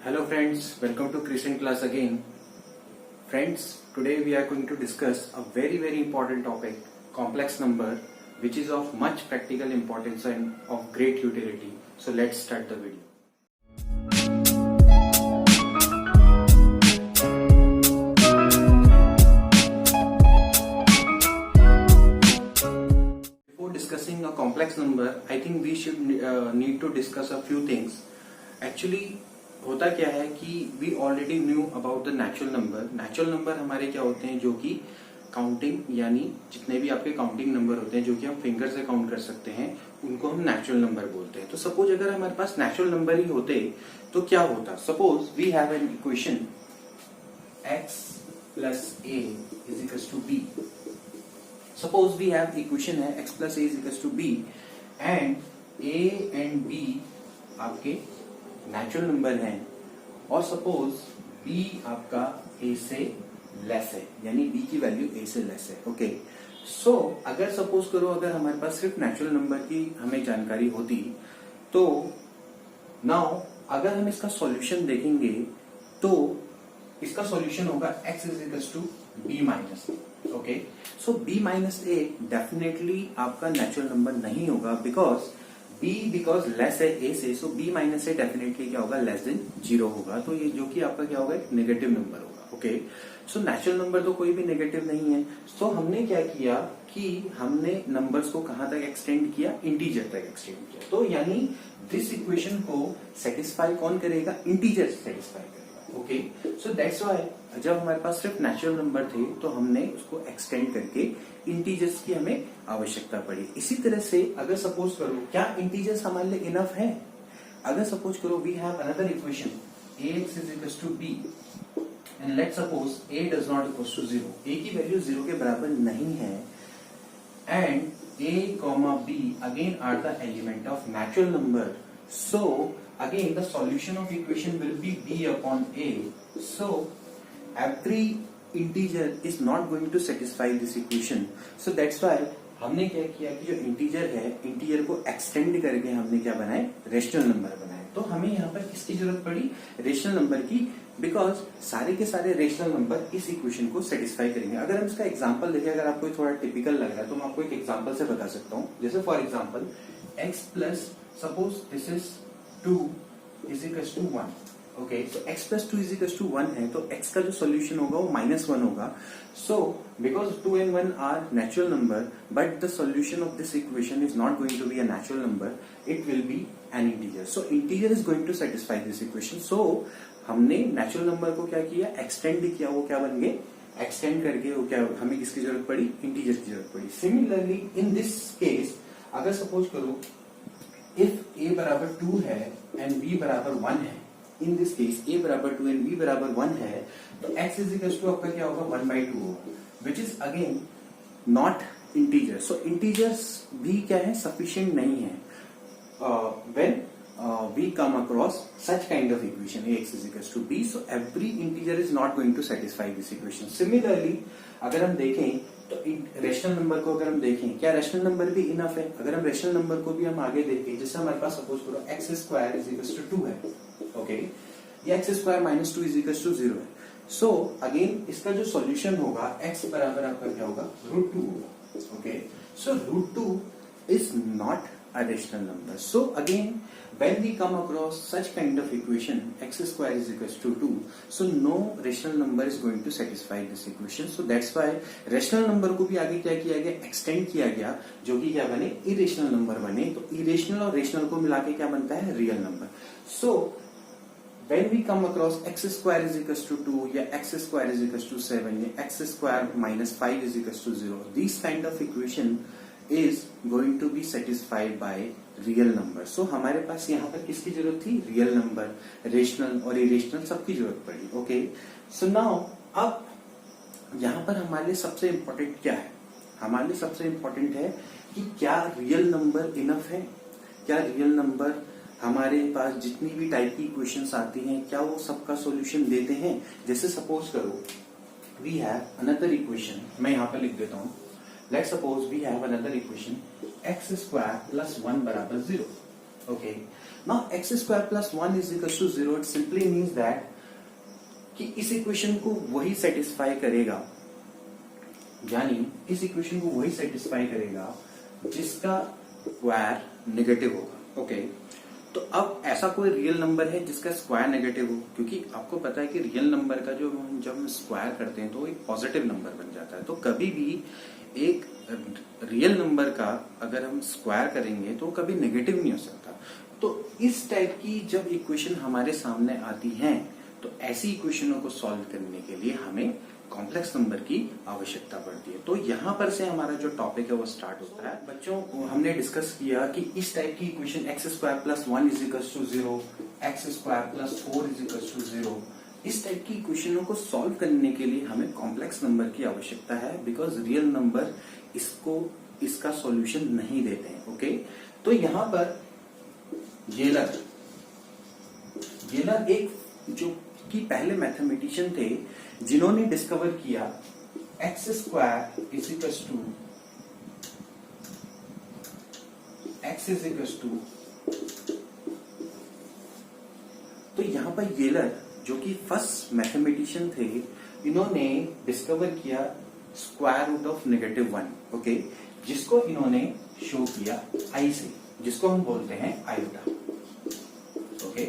Hello friends, welcome to Crescent class again. Friends, today we are going to discuss a very important topic, complex number, which is of much practical importance and of great utility. So let's start the video. Before discussing a complex number, I think we should need to discuss a few things. Actually, होता क्या है कि we already knew about the natural number हमारे क्या होते हैं जो कि काउंटिंग यानी जितने भी आपके काउंटिंग नंबर होते हैं जो कि हम फिंगर से काउंट कर सकते हैं उनको हम नेचुरल नंबर बोलते हैं। तो सपोज अगर हमारे पास नेचुरल नंबर ही होते तो क्या होता, suppose we have an equation x plus a is equals to b। Suppose we have equation है x plus a is equals to b and a and b आपके नेचुरल नंबर है और suppose b आपका a से less है, यानी b की value a से लेस है। ओके, सो अगर सपोज करो अगर हमारे पास सिर्फ नेचुरल नंबर की हमें जानकारी होती तो नाउ अगर हम इसका सॉल्यूशन देखेंगे तो इसका सॉल्यूशन होगा x is equal to b minus. Okay, so b minus a definitely आपका नेचुरल नंबर नहीं होगा बिकॉज लेस है a से, so b minus a definitely क्या होगा, लेस देन 0 होगा। तो ये जो कि आपका क्या होगा, एक नेगेटिव नंबर होगा। ओके, सो नेचुरल नंबर तो कोई भी नेगेटिव नहीं है। सो हमने क्या किया कि हमने नंबर्स को कहां तक एक्सटेंड किया, इंटीजर तक एक्सटेंड किया। तो यानी दिस इक्वेशन को सेटिस्फाई कौन करेगा, इंटीजर सेटिस्फाई करेगा। ओके, सो दैट्स व्हाई जब हमारे पास सिर्फ नेचुरल नंबर थे तो हमने उसको एक्सटेंड करके इंटीजर्स की हमें आवश्यकता पड़ी। इसी तरह से अगर सपोज करो क्या इंटीजर्स हमारे लिए इनफ है, अगर सपोज करो we have another equation ax is equal to b and let suppose a does not equal to 0, a की वैल्यू 0 के बराबर नहीं है and a comma b again are the element of natural number. So again the solution of equation will be b upon a. So every integer is not going to satisfy this equation. So that's why हमने क्या किया कि जो integer है, integer को extend करके हमने क्या बनाए, रेशनल नंबर बनाए। तो हमें यहाँ पर किसकी जरूरत पड़ी, रेशनल नंबर की, बिकॉज सारे के सारे रेशनल नंबर इस इक्वेशन को सेटिस्फाई करेंगे। अगर हम इसका एग्जांपल देखें, अगर आपको थोड़ा टिपिकल लग रहा है तो मैं आपको एक एग्जांपल से बता सकता हूँ। जैसे for example x plus suppose this is 2 is equal to 1। Okay, तो x plus 2 is equal to 1 है तो x का जो सोल्यूशन होगा वो -1 होगा। So because 2 and 1 are natural number but the solution of this equation is not going to be a natural number, it will be an integer. So integer is going to satisfy this equation. So हमने natural number को क्या किया, extend किया, वो क्या बन गए, extend करके वो क्या, हमें किसकी जरूरत पड़ी, इंटीजर की जरूरत पड़ी। सिमिलरली इन दिस केस अगर सपोज करो इफ a बराबर 2 है एंड b बराबर 1 है, इन दिस केस a बराबर 2 एंड b बराबर 1 है तो x इज इक्वल टू आपका क्या होगा, 1/2 होगा, which is again not integer. So integers भी क्या है, सफिशिएंट नहीं है when we come across such kind of equation ax is equals to b. So every integer is not going to satisfy this equation. Similarly अगर हम देखें तो rational number को अगर हम देखें, क्या रेशनल नंबर भी इनफ है। अगर हम रेशनल नंबर को भी हम आगे देखें, जैसे हमारे पास सपोज करो x square is equal to 2 है। ओके, ये x square minus 2 is equal to 0 है। सो अगेन इसका जो सॉल्यूशन होगा x बराबर आपका क्या होगा, √2 होगा। Okay, so √2 is not a rational number. So again when we come across such kind of equation x square is equals to 2, so no rational number is going to satisfy this equation. So that's why rational number को भी आगे क्या किया गया, extend किया गया, जो कि क्या बने, इरेशनल नंबर बने। तो इरेशनल और रेशनल को मिला के क्या बनता है, real number. So when we come across x square is equals to 2 या x square is equals to 7 या x square minus 5 is equals to 0, these kind of equation is going to be satisfied by real number. So हमारे पास यहाँ पर किसकी जरूरत थी, real number, rational और irrational सबकी जरूरत पड़ी। ओके, सो नाउ अब यहाँ पर हमारे लिए सबसे इम्पोर्टेंट क्या है, हमारे लिए सबसे इम्पोर्टेंट है कि क्या रियल नंबर इनफ है, क्या रियल नंबर हमारे पास जितनी भी टाइप की इक्वेशंस आती हैं क्या वो सबका सॉल्यूशन देते हैं। जैसे सपोज करो वी हैव अनदर इक्वेशन, मैं यहाँ पर लिख देता हूँ, let's suppose we have another equation x square plus 1 बराबर 0। Okay, now x square plus 1 is equal to 0, it simply means that कि इस इक्वेशन को वही सेटिस्फाई करेगा, यानी इस इक्वेशन को वही सेटिस्फाई करेगा जिसका स्क्वायर नेगेटिव होगा। ओके, तो अब ऐसा कोई रियल नंबर है जिसका स्क्वायर नेगेटिव हो, क्योंकि आपको पता है कि रियल नंबर का जो जब हम स्क्वायर करते हैं तो एक पॉजिटिव नंबर बन जाता है। तो कभी भी एक रियल नंबर का अगर हम स्क्वायर करेंगे तो कभी नेगेटिव नहीं हो सकता। तो इस टाइप की जब इक्वेशन हमारे सामने आती हैं तो ऐसी इक्वेशनों को सॉल्व करने के लिए हमें कॉम्प्लेक्स नंबर की आवश्यकता पड़ती है। तो यहाँ पर से हमारा जो टॉपिक है वो स्टार्ट होता है। बच्चों, हमने डिस्कस किया कि इस टाइप की equation x square plus 1 is equal to 0, x square plus 4 is equal to 0, इस टाइप की इक्वेशनों को सॉल्व करने के लिए हमें कॉम्प्लेक्स नंबर की आवश्यकता है, बिकॉज रियल नंबर इसका सॉल्यूशन नहीं देते हैं। ओके, तो यहाँ पर येलर एक जो कि पहले मैथमेटिशियन थे जिन्होंने डिस्कवर किया x square is equal to x is equal to, तो यहां पर येलर जो कि फर्स्ट मैथमेटिशियन थे, इन्होंने डिस्कवर किया स्क्वायर रूट ऑफ -1। ओके, जिसको इन्होंने शो किया आई से, जिसको हम बोलते हैं आयोटा। ओके,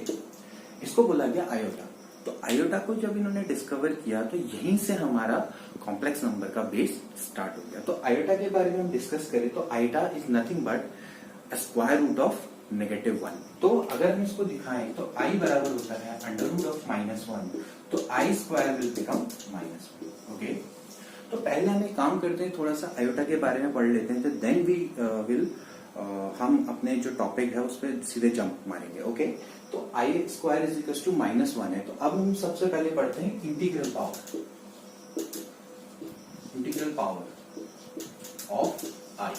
इसको बोला गया आयोटा। तो आयोटा को जब इन्होंने डिस्कवर किया तो यहीं से हमारा कॉम्प्लेक्स नंबर का बेस स्टार्ट हो गया। तो आयोटा के बारे में हम डिस्कस करें तो iota is nothing but square root of -1। तो अगर हम इसको दिखाएं तो आई बराबर होता है √(-1), तो I square will become -1। Okay, तो पहले हम एक काम करते हैं, थोड़ा सा आयोटा के बारे में पढ़ लेते हैं, तो देन वी विल हम अपने जो टॉपिक है उस पर सीधे जंप मारेंगे। ओके, तो I square is equal to -1 है। तो अब हम सबसे पहले पढ़ते हैं इंटीग्रल पावर ऑफ आई।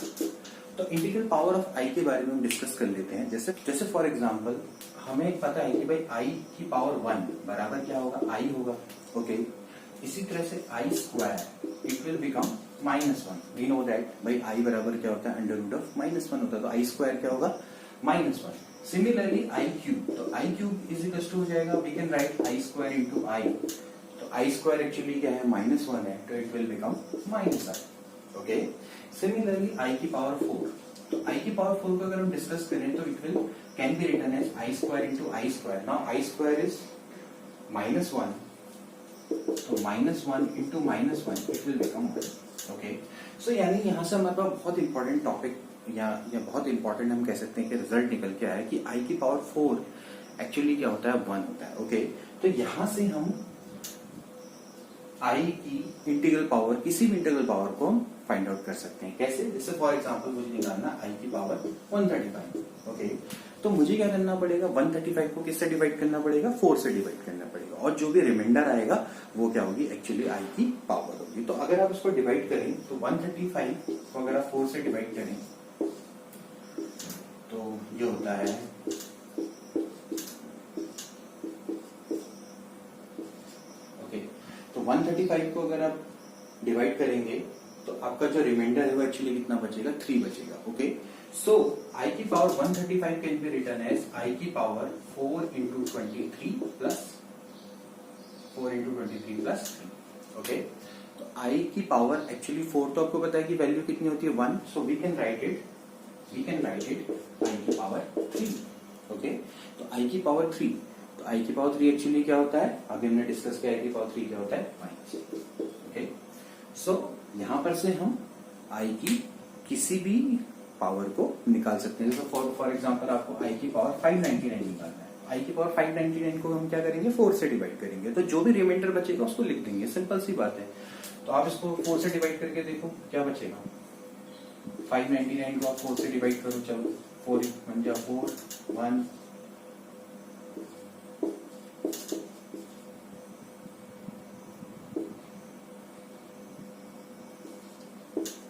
तो इंटीग्रल पावर ऑफ आई के बारे में हम डिस्कस कर लेते हैं। जैसे फॉर एग्जांपल हमें पता है कि भाई आई की पावर 1 बराबर क्या होगा, आई होगा। ओके, इसी तरह से I square it will become -1। We know that भाई आई बराबर क्या होता है, √(-1) होता है, तो आई स्क्वायर क्या होगा, -1। सिमिलरली आई क्यूब, तो I cube is equal to हो जाएगा, we can write I square into I. तो आई स्क्वायर एक्चुअली क्या है, -1 है, तो it will become -1। Okay, similarly I की पावर 4, तो आई की पावर 4 को अगर हम डिस्कस करें तो it will can be written as I square into I square. Now I square is -1, तो -1 into -1 it will become 1। Okay, so यानी यहाँ से हमारे पास बहुत इंपॉर्टेंट टॉपिक या बहुत इंपॉर्टेंट हम कह सकते हैं कि रिजल्ट निकल के आया कि आई की पावर 4 एक्चुअली क्या होता है, 1 होता है। ओके, तो यहां से हम आई की इंटीग्रल पावर, किसी भी इंटीग्रल पावर को हम फाइंड आउट कर सकते हैं। कैसे, जैसे फॉर एग्जांपल मुझे निकालना आई की पावर 135। ओके, तो मुझे क्या करना पड़ेगा, 135 को किससे डिवाइड करना पड़ेगा, 4 से डिवाइड करना पड़ेगा, और जो भी रिमाइंडर आएगा वो क्या होगी, एक्चुअली आई की पावर होगी। तो अगर आप इसको डिवाइड करें तो 135 को अगर आप 4 से डिवाइड करें तो ये होता है ओके, तो 135 को अगर आप डिवाइड करेंगे तो आपका जो रिमाइंडर है वो एक्चुअली कितना बचेगा, 3 बचेगा। ओके, सो आई की power 135 can be written as i की पावर 4 इंटू 23 प्लस 3। ओके, तो आई की पावर एक्चुअली 4, तो आपको पता है कि वैल्यू कितनी होती है, 1, so we can write it i की पावर 3। ओके, तो आई की पावर 3, तो आई की पावर 3 एक्चुअली क्या होता है, अभी हमने डिस्कस किया, आई की पावर 3 क्या होता है, -। ओके, सो यहां पर से हम आई की किसी भी पावर को निकाल सकते हैं। जैसे फॉर एग्जांपल आपको आई की पावर 599 निकालना है, आई की पावर 599 को हम क्या करेंगे, 4 से डिवाइड करेंगे, तो जो भी रिमाइंडर बचेगा उसको लिख देंगे, सिंपल सी बात है। तो आप इसको 4 से डिवाइड करके देखो क्या बचेगा, 599 को आप 4 से डिवाइड करो, चलो 4 1 जा 4 1,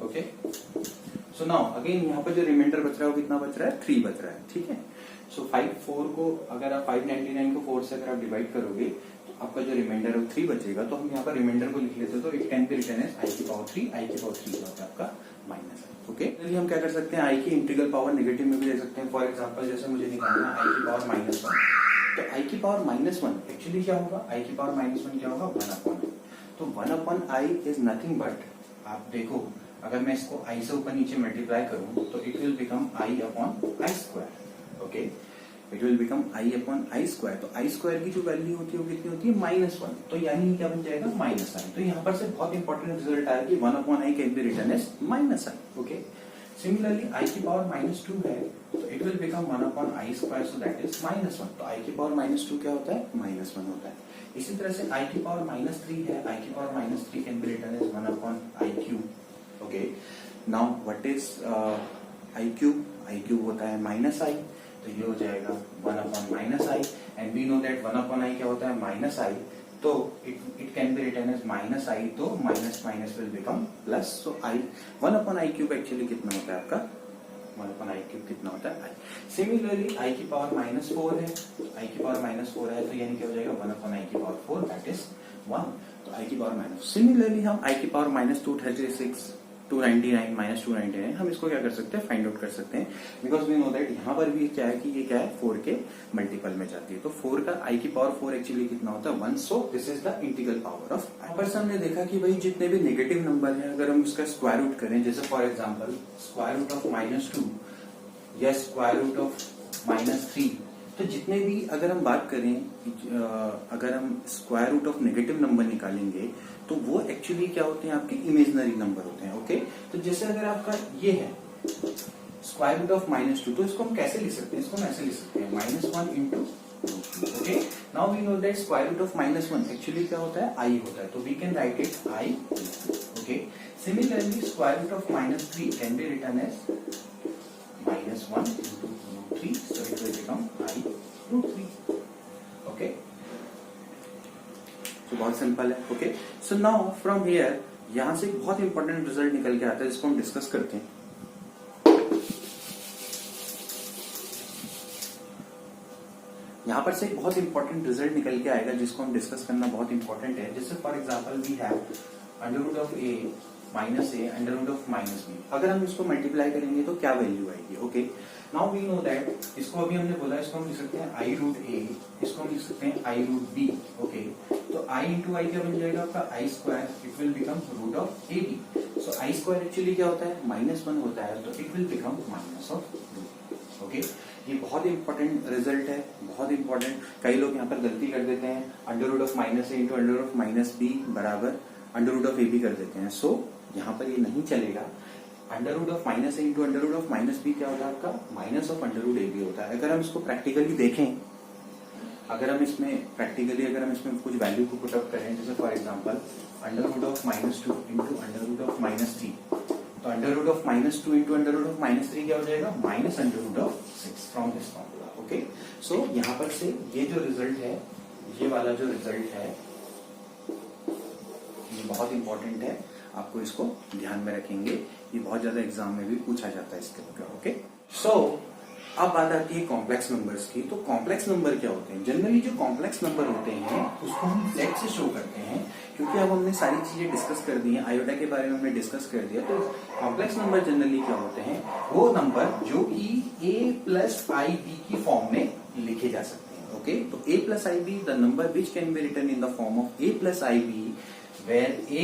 ओके, सो नाउ अगेन यहाँ पर जो रिमाइंडर बच रहा है वो कितना बच रहा है, 3 बच रहा है। ठीक है, सो 4 को अगर आप 599 को 4 से अगर आप डिवाइड करोगे तो आपका जो रिमाइंडर ऑफ 3 बचेगा, तो हम यहाँ पर रिमाइंडर को लिख लेते, तो it can be written as i की पावर 3, आई की पावर 3 क्या होता है आपका माइनस आई। ओके, चलिए हम क्या कर सकते हैं, आई की इंटीग्रल पावर नेगेटिव में भी ले सकते हैं। फॉर एग्जाम्पल जैसे मुझे निकालना है आई की पावर -1, तो आई की पावर -1 एक्चुअली क्या होगा, आई की पावर -1 क्या होगा 1/i। तो 1/i इज नथिंग बट, आप देखो अगर मैं इसको i से ऊपर नीचे मल्टीप्लाई करूं तो it will become i/i²। Okay, it will become i/i²। तो i² की जो वैल्यू होती है वो कितनी होती है -1, तो यानी क्या बन जाएगा -i। तो यहाँ पर से बहुत इंपॉर्टेंट रिजल्ट आया कि 1/i can be written as -i। Okay, similarly i की पावर -2 है, तो it will become 1/i², so that is -1। तो i की पावर -2 क्या होता है, -1 होता है। इसी तरह से i की पावर -3 है, i की power -3 can be written as 1/i³। Okay, now what is i³ होता है -i, तो ये हो जाएगा 1/-i, and we know that 1/i क्या होता है -i, तो it can be written as -i, तो minus minus will become plus. So i 1/i³ actually कितना होता है आपका, 1/i³ कितना होता है i। सिमिलरली i की पावर -4 है, i की पावर -4 है, तो यानी क्या हो जाएगा 1/i⁴ दैट इज 1। तो i की पावर सिमिलरली हम i की पावर -236 299 -299 हम इसको क्या कर सकते हैं, फाइंड आउट कर सकते हैं, बिकॉज वी नो दैट यहाँ पर भी क्या है कि ये क्या है 4 के मल्टीपल में जाती है। तो 4 का i की पावर 4 एक्चुअली कितना होता है 1। So this is the integral power of i। पर हमने देखा कि भाई जितने भी नेगेटिव नंबर है अगर हम उसका स्क्वायर रूट करें, जैसे for example square root of -2 या स्क्वायर रूट ऑफ -3, तो जितने भी अगर हम बात करें, अगर हम square root of negative number निकालेंगे तो वो एक्चुअली क्या होते हैं, आपके इमेजिनरी नंबर होते हैं। ओके, तो जैसे अगर आपका ये है स्क्वायर रूट ऑफ -2, तो इसको हम कैसे लिख सकते हैं, इसको हम ऐसे लिख सकते हैं -1 into. Okay, now we know that square root of -1 actually क्या होता है, i होता है, तो we can write it i। Okay, similarly square root of -3 can be written as -1 into √3, so it will become i√3। Okay, तो बहुत simple है। Okay, so now from here यहां से एक बहुत इंपॉर्टेंट रिजल्ट निकल के आता है जिसको हम डिस्कस करते हैं। यहां पर से एक बहुत इंपॉर्टेंट रिजल्ट निकल के आएगा जिसको हम डिस्कस करना बहुत इंपॉर्टेंट है। जैसे for example we have √a minus a √-b। अगर हम इसको मल्टीप्लाई करेंगे तो क्या वैल्यू आएगी। Okay, now we know that, इसको अभी हमने बोला, इसको हम लिख सकते हैं i√a, इसको हम लिख सकते हैं i√b। ओके, तो i इंटू आई क्या बन जाएगा आपका i², it will become √ab। So i² actually क्या होता है -1 होता है, तो इट विल बिकम -√। ओके, ये बहुत इंपॉर्टेंट रिजल्ट है, बहुत इंपॉर्टेंट। कई लोग यहाँ पर गलती कर देते हैं, √-a इंटू √-b बराबर √ab कर देते हैं। सो यहाँ पर ये नहीं चलेगा। √-a इंटू √-b क्या होता है आपका -√ab होता है। अगर हम इसको प्रैक्टिकली देखें, अगर हम इसमें कुछ वैल्यू को पुट अप करें, जैसे फॉर एग्जांपल √-2 इंटू √-3, तो √-2 इंटू √-3 क्या हो जाएगा -√6 फ्रॉम दिस फॉर्मूला। ओके, सो यहाँ पर से ये जो रिजल्ट है, ये वाला जो रिजल्ट है ये बहुत इंपॉर्टेंट है, आपको इसको ध्यान में रखेंगे, ये बहुत ज्यादा एग्जाम में भी पूछा जाता है इसके ऊपर। ओके, सो अब बात आती है कॉम्प्लेक्स नंबर्स की। तो कॉम्प्लेक्स नंबर क्या होते हैं, जनरली जो कॉम्प्लेक्स नंबर होते हैं उसको हम z से शो करते हैं, क्योंकि अब हमने सारी चीजें डिस्कस कर दी हैं, आयोटा के बारे में हमने डिस्कस कर दिया। तो कॉम्प्लेक्स नंबर जनरली क्या होते हैं, वो नंबर जो कि a+ib की फॉर्म में लिखे जा सकते हैं। ओके, तो a+ib the number which can be written in the form of a+ib where a,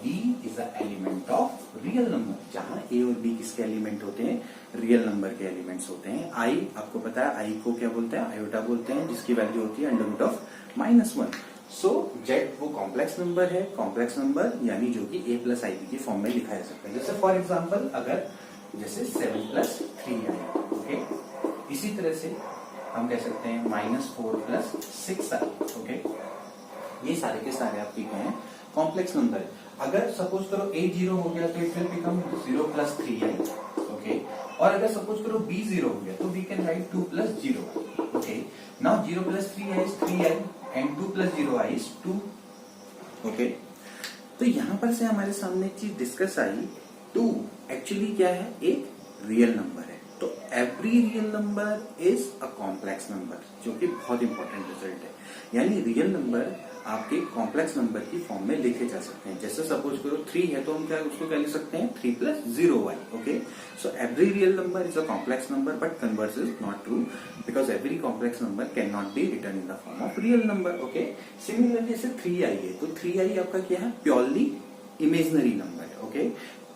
b is the element of real number। जहां a और b किसके एलिमेंट होते हैं, रियल नंबर के एलिमेंट्स होते हैं। i आपको पता है, i को क्या बोलते हैं, आयोटा बोलते हैं, जिसकी वैल्यू होती है √-1। सो z वो कॉम्प्लेक्स नंबर है, कॉम्प्लेक्स नंबर यानी जो कि a+ib की फॉर्म में लिखा जा सकता है। जैसे फॉर एग्जाम्पल अगर जैसे 7+3i। ओके, इसी तरह से हम कह सकते हैं -4+6i। ओके, ये सारे के सारे आपके क्या हैं, कॉम्प्लेक्स नंबर। अगर सपोज करो a 0 हो गया तो it will become 0+3i। Okay, और अगर सपोज करो b 0 हो गया तो we can write 2+0i। Okay, now 0+3i is 3i and 2+0i is 2। Okay, तो यहां पर से हमारे सामने एक चीज डिस्कस आई, 2 एक्चुअली क्या है, एक रियल नंबर है। तो every real number is a complex number, जो कि बहुत इंपॉर्टेंट रिजल्ट है। यानी रियल नंबर आपके कॉम्प्लेक्स नंबर की फॉर्म में लिखे जा सकते हैं। जैसे सपोज करो 3 है तो हम क्या उसको क्या लिख सकते हैं 3 + 0y। Okay, so every real number is a complex number but converse is not true because every complex number can not be return in the form of real number. Okay, similarly जैसे 3i है तो 3i आपका क्या है purely imaginary number है। Okay,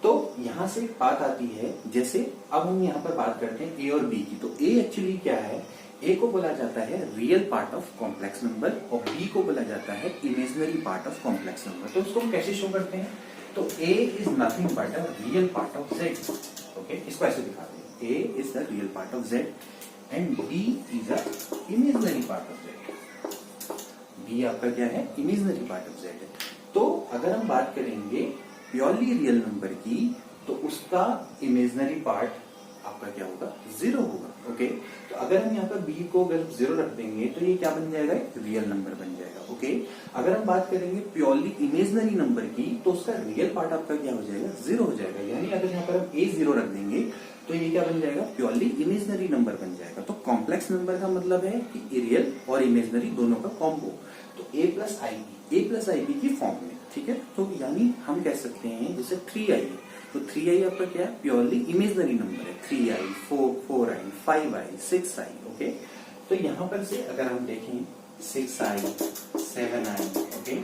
तो यहां से एक बात आती है, जैसे अब हम यहाँ पर बात करते हैं ए और बी की। तो ए एक्चुअली क्या है, ए को बोला जाता है real part of complex number और बी को बोला जाता है imaginary part of complex number. तो इसको हम कैसे शो करते हैं, तो A is nothing but a real part of Z. Okay, इसको ऐसे दिखाते हैं, A is the real part of Z and B is a imaginary part of Z. B आपका क्या है, इमेजनरी पार्ट ऑफ जेड है। तो अगर हम बात करेंगे प्योरली रियल नंबर की, तो उसका इमेजनरी पार्ट आपका क्या होगा, 0 होगा। ओके, तो अगर हम यहाँ पर b को अगर 0 रख देंगे तो ये क्या बन जाएगा, एक रियल नंबर बन जाएगा। ओके, अगर हम बात करेंगे प्योरली इमेजनरी नंबर की, तो उसका रियल पार्ट आपका क्या हो जाएगा, 0 हो जाएगा। यानी अगर यहाँ पर हम a 0 रख देंगे तो ये क्या बन जाएगा, प्योरली इमेजनरी नंबर बन जाएगा। तो कॉम्प्लेक्स नंबर का मतलब है कि रियल और इमेजनरी दोनों का कॉम्बो। तो a प्लस ib की फॉर्म में, ठीक है। तो यानी हम कह सकते हैं जैसे 3i है, तो 3i आपका क्या है, प्योरली इमेजनरी नंबर है। 3i, 4i, 5i, 6i। Okay, तो यहां पर से अगर हम देखें 6i, 7i, ओके,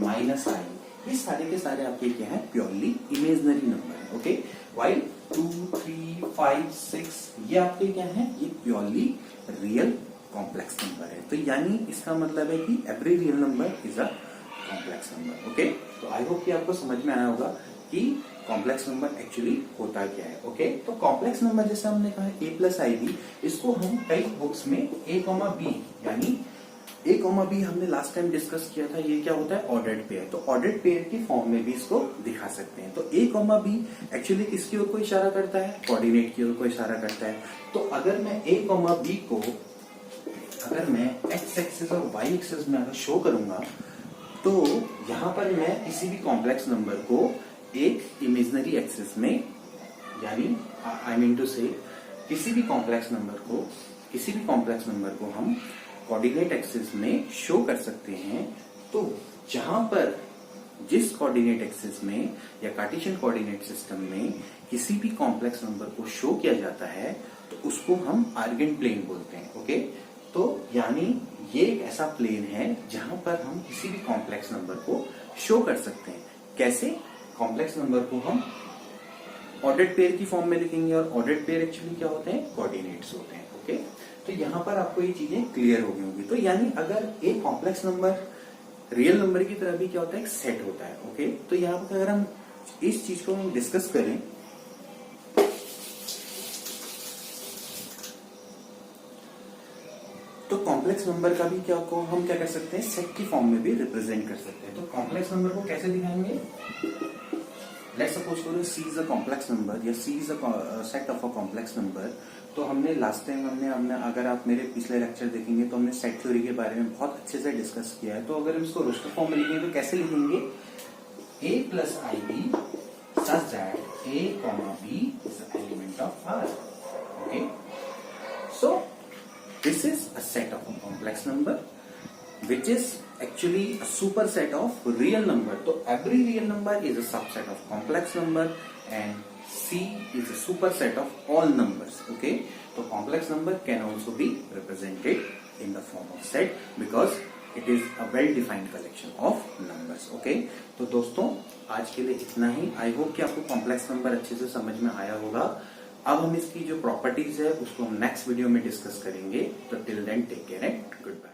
-i, ये सारे के सारे आपके क्या है, प्योरली इमेजनरी नंबर है। ओके, वाइल 2, 3, 5, 6 ये आपके क्या है, ये प्योरली रियल कॉम्प्लेक्स नंबर है। तो यानी इसका मतलब है कि every real number is a complex number. Okay, तो आई होप कि आपको समझ में आया होगा कि कॉम्प्लेक्स नंबर एक्चुअली होता क्या है। ओके, तो कॉम्प्लेक्स नंबर जैसे हमने कहा a प्लस ib, इसको हम कई बुक्स में a, b यानी a, b हमने लास्ट टाइम डिस्कस किया था, ये क्या होता है, ऑर्डर्ड पेयर। तो ऑर्डर्ड पेयर की फॉर्म में भी इसको दिखा सकते हैं। तो a, b एक्चुअली किसकी ओर को इशारा करता है, कोऑर्डिनेट की ओर को इशारा करता है। तो अगर मैं a, b को अगर मैं x एक्सिस और y एक्सिस में अगर शो करूंगा, तो यहां पर मैं किसी भी कॉम्प्लेक्स नंबर को एक इमेजनरी एक्सिस में, यानी आई मीन टू से किसी भी कॉम्प्लेक्स नंबर को हम कोऑर्डिनेट एक्सिस में शो कर सकते हैं। तो जहां पर जिस कोऑर्डिनेट एक्सिस में या कार्टेशियन कोऑर्डिनेट सिस्टम में किसी भी कॉम्प्लेक्स नंबर को शो किया जाता है, तो उसको हम आर्गन प्लेन बोलते हैं। ओके, तो यानी ये एक ऐसा प्लेन है जहां पर हम किसी भी कॉम्प्लेक्स नंबर को शो कर सकते हैं। कैसे, कॉम्प्लेक्स नंबर को हम ऑर्डर्ड पेयर की फॉर्म में लिखेंगे और ऑर्डर्ड पेयर एक्चुअली क्या होते हैं, कोऑर्डिनेट्स होते हैं। ओके, तो यहां पर आपको ये चीजें क्लियर हो गई होंगी। तो यानी अगर एक कॉम्प्लेक्स नंबर रियल नंबर की तरह भी क्या होता है, एक सेट होता है। ओके, तो यहाँ पर अगर हम इस चीज को हम डिस्कस करें, तो कॉम्प्लेक्स नंबर का भी क्या को हम क्या कर सकते हैं, सेट की फॉर्म में भी रिप्रेजेंट कर सकते हैं। तो कॉम्प्लेक्स नंबर को कैसे दिखाएंगे, लेट्स सपोज करो C is a complex number या C is a set of a complex number. तो हमने लास्ट टाइम हमने अगर आप मेरे पिछले लेक्चर देखेंगे तो हमने सेट थ्योरी के बारे में बहुत अच्छे से डिस्कस किया है। तो अगर हम इसको रोस्टर फॉर्म में लिखेंगे तो कैसे लिखेंगे, a plus ib such that a, b is an element of R. Okay, so this is a set of a complex number which is actually a superset of real number. So every real number is a subset of complex number and C is a superset of all numbers. Okay, so complex number can also be represented in the form of set because it is a well defined collection of numbers. Okay, तो दोस्तों आज के लिए इतना ही। I hope कि आपको complex number अच्छे से समझ में आया होगा। अब हम इसकी जो प्रॉपर्टीज है उसको हम नेक्स्ट वीडियो में डिस्कस करेंगे। तो till then take care and good bye.